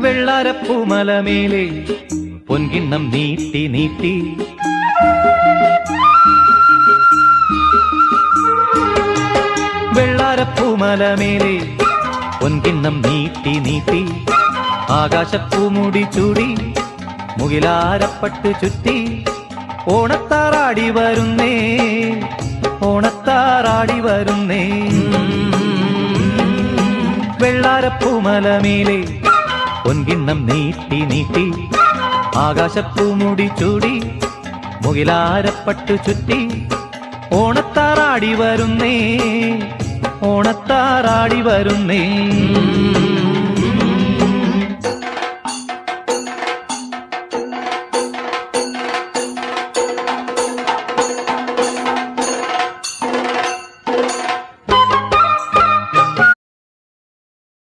വെള്ളാരപ്പൂമലമേലെ പൊൻകിണ്ണം നീട്ടി നീട്ടി വെള്ളാരപ്പൂമലമേലെ പൊൻകിണ്ണം നീട്ടി നീട്ടി ആകാശപ്പൂമുടി ചൂടി മുകിലാരപ്പട്ട് ചുറ്റി ഓണത്താറാടി വരുന്നേ ഓണത്താറാടി വരുന്നേ വെള്ളാരപ്പൂമലമേലെ പൊൻകിണ്ണം നീട്ടി നീട്ടി ആകാശപ്പൂമുടി ചൂടി മുകിലാരപ്പട്ട് ചുറ്റി ഓണത്താറാടി വരുന്നേ ഓണത്താറാടി വരുന്നേ